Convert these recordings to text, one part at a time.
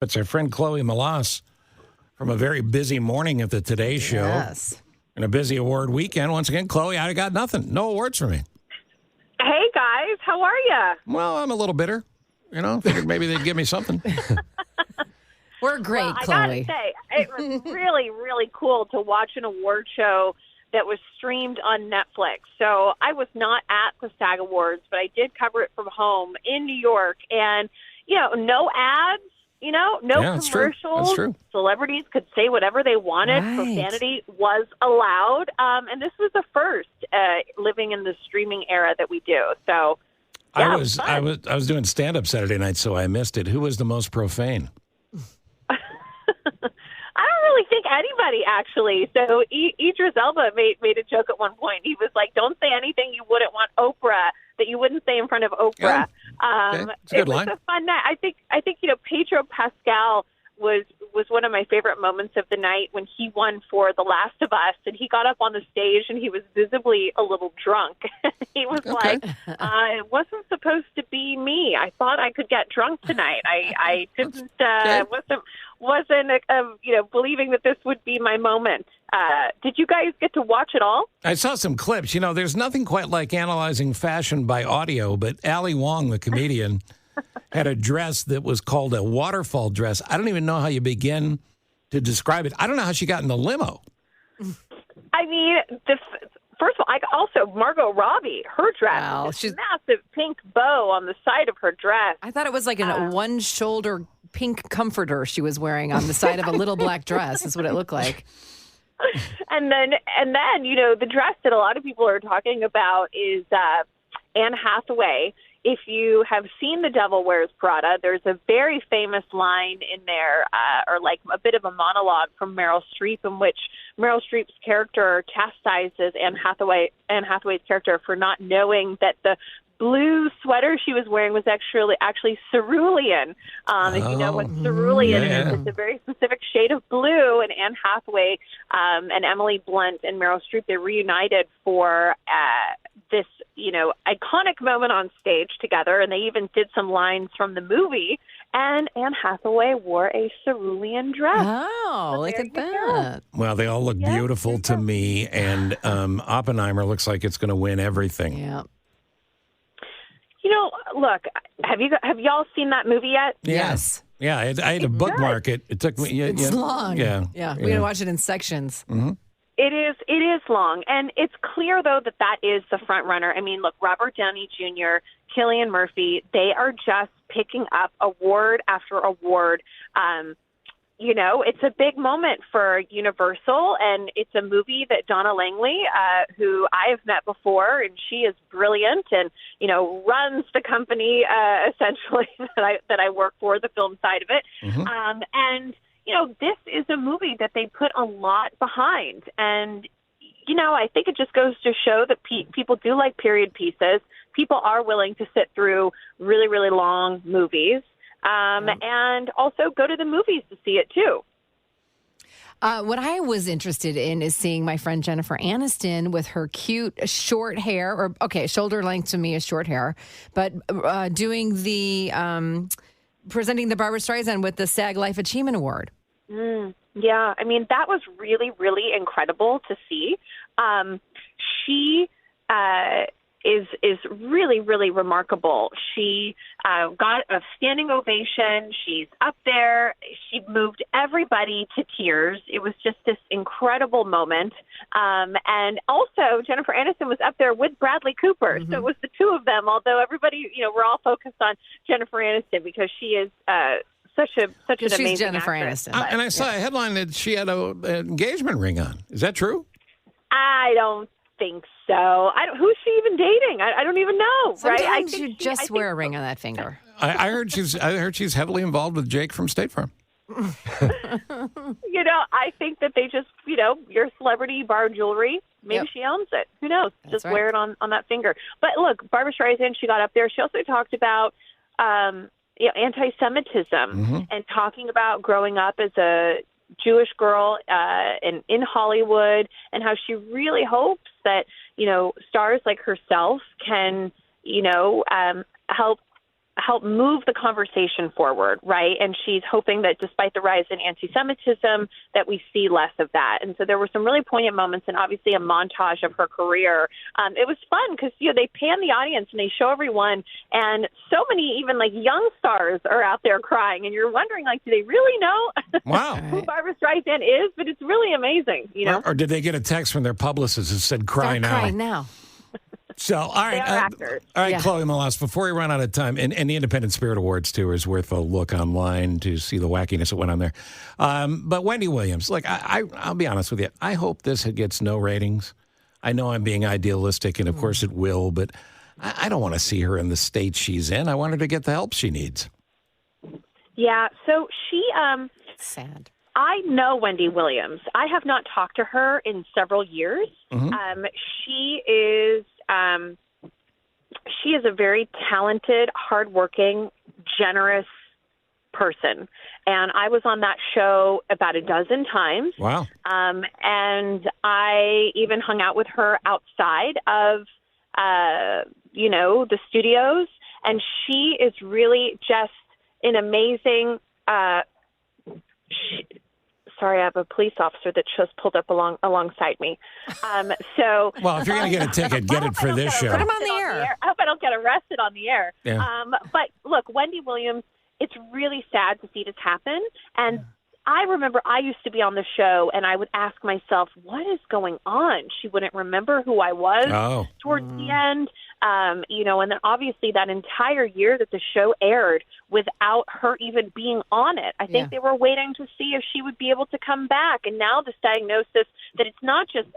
It's our friend Chloe Melas from a very busy morning at the Today Show. Yes. And a busy award weekend. Once again, Chloe, I got nothing. No awards for me. Hey, guys. How are you? Well, I'm a little bitter. Figured maybe they'd give me something. We're great, Well, Chloe. I gotta say, it was really, really cool to watch an award show that was streamed on Netflix. So I was not at the SAG Awards, but I did cover it from home in New York. And, no ads, no Yeah, commercials. That's true. Celebrities could say whatever they wanted. Right. Profanity was allowed. And this was the first living in the streaming era that we do. So yeah, I was doing stand-up Saturday night, so I missed it. Who was the most profane? I don't really think anybody, actually. So Idris Elba made a joke at one point. He was like, don't say anything you wouldn't want Oprah, that you wouldn't say in front of Oprah. Okay. It's a good line. It was a fun night. I think Pedro Pascal was one of my favorite moments of the night when he won for The Last of Us, and he got up on the stage and he was visibly a little drunk. He was like, it wasn't supposed to be me. I thought I could get drunk tonight. I didn't wasn't believing that this would be my moment. Did you guys get to watch it all? I saw some clips. There's nothing quite like analyzing fashion by audio, but Ali Wong, the comedian, had a dress that was called a waterfall dress. I don't even know how you begin to describe it. I don't know how she got in the limo. I mean, first of all, Margot Robbie, her dress, Wow, this massive pink bow on the side of her dress. I thought it was like a one-shoulder pink comforter she was wearing on the side of a little black dress. Is what it looked like. And then, the dress that a lot of people are talking about is Anne Hathaway. If you have seen The Devil Wears Prada, there's a very famous line in there, or like a bit of a monologue from Meryl Streep, in which Meryl Streep's character chastises Anne Hathaway's character for not knowing that the blue sweater she was wearing was actually cerulean. If you know what cerulean is, it's a very specific shade of blue. And Anne Hathaway and Emily Blunt and Meryl Streep, they reunited for this, iconic moment on stage together. And they even did some lines from the movie. And Anne Hathaway wore a cerulean dress. Oh, look at that. Well, they all look beautiful to me. And Oppenheimer looks like it's going to win everything. Yeah. Look, have y'all seen that movie yet? Yes. Yeah, I had to bookmark it. It took me. It's long. Yeah. We're going to watch it in sections. Mm-hmm. It is long. And it's clear, though, that is the front runner. I mean, look, Robert Downey Jr., Cillian Murphy, they are just picking up award after award. It's a big moment for Universal, and it's a movie that Donna Langley, who I have met before, and she is brilliant and, runs the company, essentially, that I work for, the film side of it. Mm-hmm. And this is a movie that they put a lot behind. And, I think it just goes to show that people do like period pieces. People are willing to sit through really, really long movies. And also go to the movies to see it, too. What I was interested in is seeing my friend Jennifer Aniston with her cute short hair, shoulder length to me is short hair, but doing presenting the Barbra Streisand with the SAG Life Achievement Award. Yeah, I mean, that was really, really incredible to see. She is really, really remarkable. She got a standing ovation. She's up there. She moved everybody to tears. It was just this incredible moment. And also, Jennifer Aniston was up there with Bradley Cooper. Mm-hmm. So it was the two of them, although everybody, we're all focused on Jennifer Aniston because she is such an amazing she's Jennifer actress. Aniston. And I saw a headline that she had an engagement ring on. Is that true? I don't think so. Who's she even dating? I don't even know. Sometimes right? I think you just wear a ring on that finger. I heard she's heavily involved with Jake from State Farm. I think that they just, your celebrity bar jewelry. Maybe she owns it. Who knows? That's just right. wear it on that finger. But look, Barbra Streisand, she got up there. She also talked about anti-Semitism and talking about growing up as a Jewish girl in Hollywood, and how she really hopes that stars like herself can help help move the conversation forward, right? And she's hoping that despite the rise in anti-Semitism, that we see less of that. And so there were some really poignant moments and obviously a montage of her career. It was fun because, they pan the audience and they show everyone, and so many even like young stars are out there crying, and you're wondering, like, do they really know Wow. who Barbra Streisand is? But it's really amazing, Or did they get a text from their publicist that said, cry now? Cry now. So, all right. They are actors. All right, Yeah. Chloe Melas, before we run out of time, and the Independent Spirit Awards, too, is worth a look online to see the wackiness that went on there. But Wendy Williams, I'll be honest with you. I hope this gets no ratings. I know I'm being idealistic, and of course it will, but I don't want to see her in the state she's in. I want her to get the help she needs. Yeah, so she Sad. I know Wendy Williams. I have not talked to her in several years. Mm-hmm. She is a very talented, hardworking, generous person. And I was on that show about a dozen times. Wow. And I even hung out with her outside of, the studios. And she is really just an amazing Sorry, I have a police officer that just pulled up alongside me. Well, if you're going to get a ticket, get it for this show. Put him on the air. I hope I don't get arrested on the air. Yeah. But look, Wendy Williams, it's really sad to see this happen. And I remember I used to be on the show, and I would ask myself, what is going on? She wouldn't remember who I was towards the end. And then obviously that entire year that the show aired without her even being on it, I think they were waiting to see if she would be able to come back. And now this diagnosis that it's not just,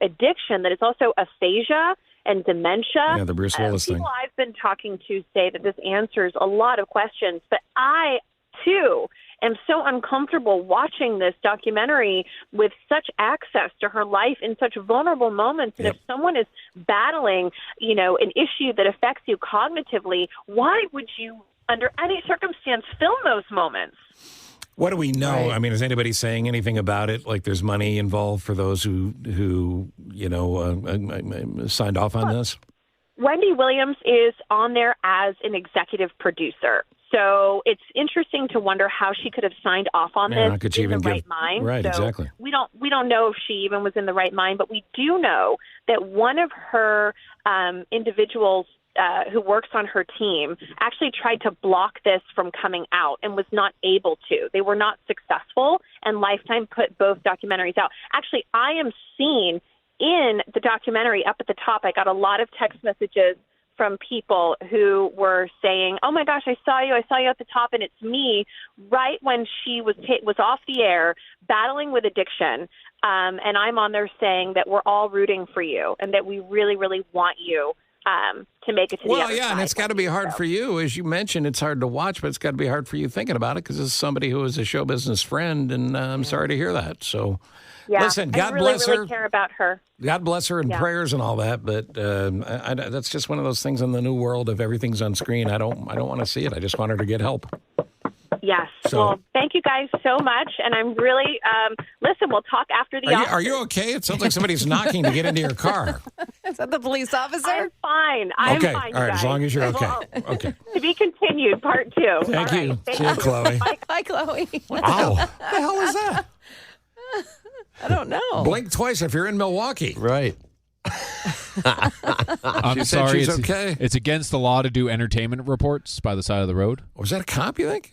addiction, that it's also aphasia and dementia. Yeah, the Bruce Willis thing. People I've been talking to say that this answers a lot of questions, but I, too, am so uncomfortable watching this documentary with such access to her life in such vulnerable moments. And if someone is battling, an issue that affects you cognitively, why would you, under any circumstance, film those moments? What do we know? Right. I mean, is anybody saying anything about it? Like, there's money involved for those who signed off on this? Wendy Williams is on there as an executive producer. So it's interesting to wonder how she could have signed off on this in the right mind. Right, so exactly. We don't know if she even was in the right mind, but we do know that one of her individuals who works on her team actually tried to block this from coming out and was not able to. They were not successful, and Lifetime put both documentaries out. Actually, I am seen in the documentary up at the top. I got a lot of text messages from people who were saying, "Oh my gosh, I saw you at the top," and it's me right when she was off the air battling with addiction, and I'm on there saying that we're all rooting for you and that we really, really want you to make it to the other side. Well, yeah, and it's got to be hard for you. As you mentioned, it's hard to watch, but it's got to be hard for you thinking about it because this is somebody who is a show business friend, and I'm sorry to hear that. So, listen, God bless her. I really care about her. God bless her and prayers and all that, but that's just one of those things in the new world of everything's on screen. I don't want to see it. I just want her to get help. Yes. So, well, thank you guys so much, and I'm really listen. We'll talk after the. Are you okay? It sounds like somebody's knocking to get into your car. Is that the police officer? I'm fine. I'm okay. fine. All right. Guys. As long as you're okay. Okay. To be continued, part 2. Thank All you. right. See you, Chloe. Hi, Chloe. Wow. What the hell is that? I don't know. Blink twice if you're in Milwaukee. Right. I'm She said sorry. she's okay. It's against the law to do entertainment reports by the side of the road. Was that a cop, you think?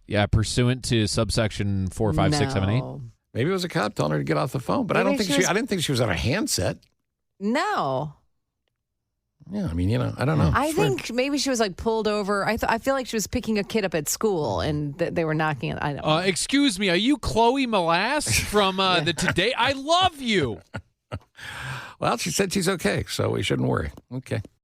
Yeah, pursuant to subsection 4, 5, 6, 7, 8. No. Maybe it was a cop telling her to get off the phone, but I Maybe don't think I didn't think she was on a handset. No. Yeah, I mean, I don't know. I think maybe she was like pulled over. I feel like she was picking a kid up at school and they were knocking. I don't know. Excuse me, are you Chloe Melas from the Today? I love you. Well, she said she's okay, so we shouldn't worry. Okay.